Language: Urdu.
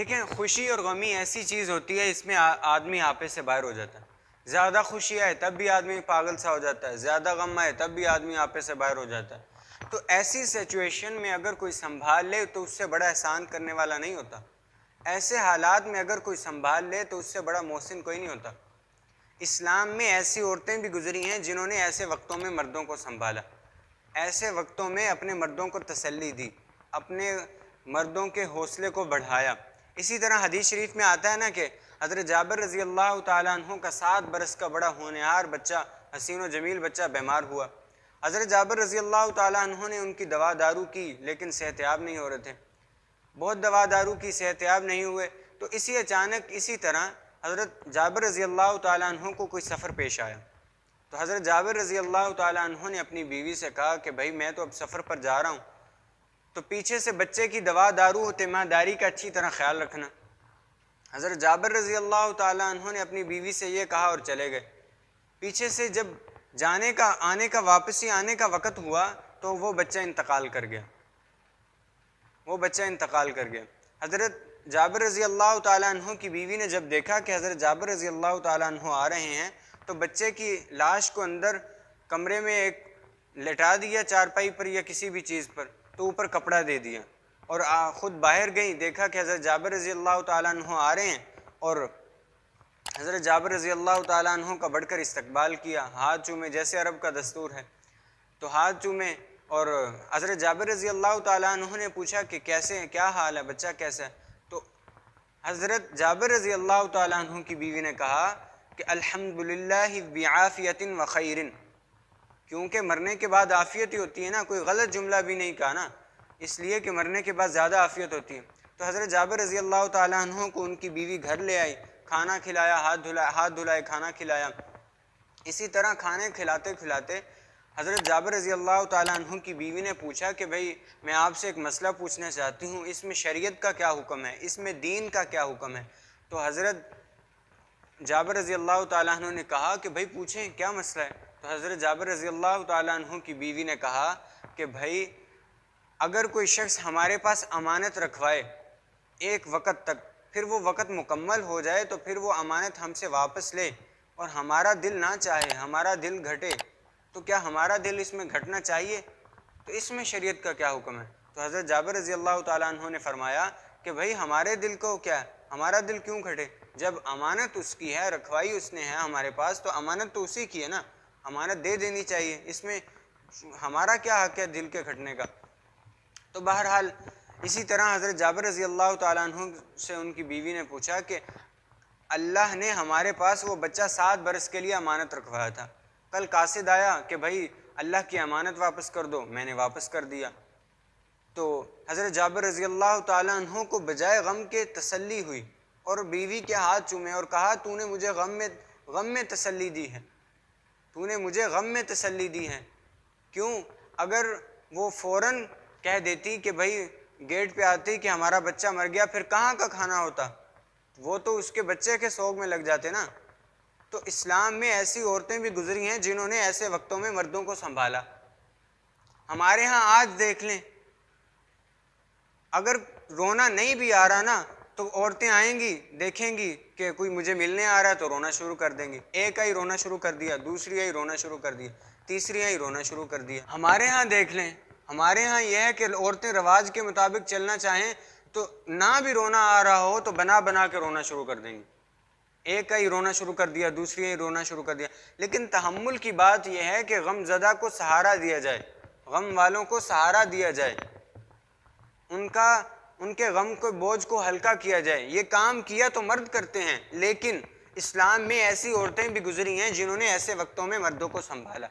دیکھیں خوشی اور غمی ایسی چیز ہوتی ہے اس میں آدمی آپے سے باہر ہو جاتا ہے. زیادہ خوشی آئے تب بھی آدمی پاگل سا ہو جاتا ہے, زیادہ غم آئے تب بھی آدمی آپے سے باہر ہو جاتا ہے. تو ایسی سچویشن میں اگر کوئی سنبھال لے تو اس سے بڑا احسان کرنے والا نہیں ہوتا. ایسے حالات میں اگر کوئی سنبھال لے تو اس سے بڑا محسن کوئی نہیں ہوتا. اسلام میں ایسی عورتیں بھی گزری ہیں جنہوں نے ایسے وقتوں میں مردوں کو سنبھالا, ایسے وقتوں میں اپنے مردوں کو تسلی دی, اپنے مردوں کے حوصلے کو بڑھایا. اسی طرح حدیث شریف میں آتا ہے نا کہ حضرت جابر رضی اللہ تعالیٰ عنہ کا 7 برس کا بڑا ہونہار بچہ, حسین و جمیل بچہ بیمار ہوا. حضرت جابر رضی اللہ تعالیٰ عنہ نے ان کی دوا دارو کی لیکن صحت یاب نہیں ہو رہے تھے. بہت دوا دارو کی, صحت یاب نہیں ہوئے. تو اسی طرح حضرت جابر رضی اللہ تعالیٰ عنہ کو کوئی سفر پیش آیا. تو حضرت جابر رضی اللہ تعالیٰ عنہ نے اپنی بیوی سے کہا کہ بھائی میں تو اب سفر پر جا رہا ہوں, تو پیچھے سے بچے کی دوا دارو و تیمارداری کا اچھی طرح خیال رکھنا. حضرت جابر رضی اللہ تعالیٰ عنہ نے اپنی بیوی سے یہ کہا اور چلے گئے. پیچھے سے جب واپسی آنے کا وقت ہوا تو وہ بچہ انتقال کر گیا. حضرت جابر رضی اللہ تعالیٰ عنہ کی بیوی نے جب دیکھا کہ حضرت جابر رضی اللہ تعالیٰ عنہ آ رہے ہیں تو بچے کی لاش کو اندر کمرے میں ایک لٹا دیا, چارپائی پر یا کسی بھی چیز پر, تو اوپر کپڑا دے دیا اور خود باہر گئی. دیکھا کہ حضرت جابر رضی اللہ تعالیٰ عنہ آ رہے ہیں اور حضرت جابر رضی اللہ تعالیٰ عنہ کا بڑھ کر استقبال کیا, ہاتھ چومے جیسے عرب کا دستور ہے, تو ہاتھ چومے. اور حضرت جابر رضی اللہ تعالیٰ عنہ نے پوچھا کہ کیسے ہیں, کیا حال ہے, بچہ کیسا ہے؟ تو حضرت جابر رضی اللہ تعالیٰ عنہ کی بیوی نے کہا کہ الحمدللہ بعافیت و خیر, کیونکہ مرنے کے بعد عافیت ہی ہوتی ہے نا, کوئی غلط جملہ بھی نہیں کہا نا, اس لیے کہ مرنے کے بعد زیادہ عافیت ہوتی ہے. تو حضرت جابر رضی اللہ تعالیٰ عنہ کو ان کی بیوی گھر لے آئی, کھانا کھلایا, ہاتھ دھلائے, کھانا کھلایا. اسی طرح کھانے کھلاتے کھلاتے حضرت جابر رضی اللہ تعالیٰ عنہ کی بیوی نے پوچھا کہ بھئی میں آپ سے ایک مسئلہ پوچھنا چاہتی ہوں, اس میں شریعت کا کیا حکم ہے, اس میں دین کا کیا حکم ہے؟ تو حضرت جابر رضی اللہ تعالیٰ عنہ نے کہا کہ بھئی پوچھیں کیا مسئلہ ہے. تو حضرت جابر رضی اللہ تعالیٰ عنہ کی بیوی نے کہا کہ بھئی اگر کوئی شخص ہمارے پاس امانت رکھوائے ایک وقت تک, پھر وہ وقت مکمل ہو جائے تو پھر وہ امانت ہم سے واپس لے اور ہمارا دل نہ چاہے, ہمارا دل گھٹے, تو کیا ہمارا دل اس میں گھٹنا چاہیے؟ تو اس میں شریعت کا کیا حکم ہے؟ تو حضرت جابر رضی اللہ تعالیٰ عنہ نے فرمایا کہ بھئی ہمارے دل کو کیا ہے, ہمارا دل کیوں گھٹے؟ جب امانت اس کی ہے, رکھوائی اس نے ہے ہمارے پاس, تو امانت تو اسی کی ہے نا, امانت دے دینی چاہیے, اس میں ہمارا کیا حق ہے دل کے گھٹنے کا؟ تو بہرحال اسی طرح حضرت جابر رضی اللہ تعالیٰ عنہ سے ان کی بیوی نے پوچھا کہ اللہ نے ہمارے پاس وہ بچہ 7 برس کے لیے امانت رکھوایا تھا, کل قاصد آیا کہ بھائی اللہ کی امانت واپس کر دو, میں نے واپس کر دیا. تو حضرت جابر رضی اللہ تعالیٰ عنہ کو بجائے غم کے تسلی ہوئی اور بیوی کے ہاتھ چومے اور کہا تو نے مجھے غم میں تسلی دی ہے, تو نے مجھے غم میں تسلی دی ہے. کیوں؟ اگر وہ فوراً کہہ دیتی کہ بھائی گیٹ پہ آتی کہ ہمارا بچہ مر گیا, پھر کہاں کا کھانا ہوتا, وہ تو اس کے بچے کے سوگ میں لگ جاتے نا. تو اسلام میں ایسی عورتیں بھی گزری ہیں جنہوں نے ایسے وقتوں میں مردوں کو سنبھالا. ہمارے ہاں آج دیکھ لیں, اگر رونا نہیں بھی آ رہا نا تو عورتیں آئیں گی, دیکھیں گی کہ کوئی مجھے ملنے آ رہا ہے تو رونا شروع کر دیں گی. ایک آئی رونا شروع کر دیا, دوسری آئی رونا شروع کر دیا, تیسری آئی رونا شروع کر دیا. ہمارے ہاں دیکھ لیں, ہمارے ہاں یہ ہے کہ عورتیں رواج کے مطابق چلنا چاہیں تو نہ بھی رونا آ رہا ہو تو بنا بنا کے رونا شروع کر دیں گی. ایک ہی رونا شروع کر دیا, دوسری ہی رونا شروع کر دیا. لیکن تحمل کی بات یہ ہے کہ غم زدہ کو سہارا دیا جائے, غم والوں کو سہارا دیا جائے, ان کے غم کو بوجھ کو ہلکا کیا جائے. یہ کام کیا تو مرد کرتے ہیں, لیکن اسلام میں ایسی عورتیں بھی گزری ہیں جنہوں نے ایسے وقتوں میں مردوں کو سنبھالا.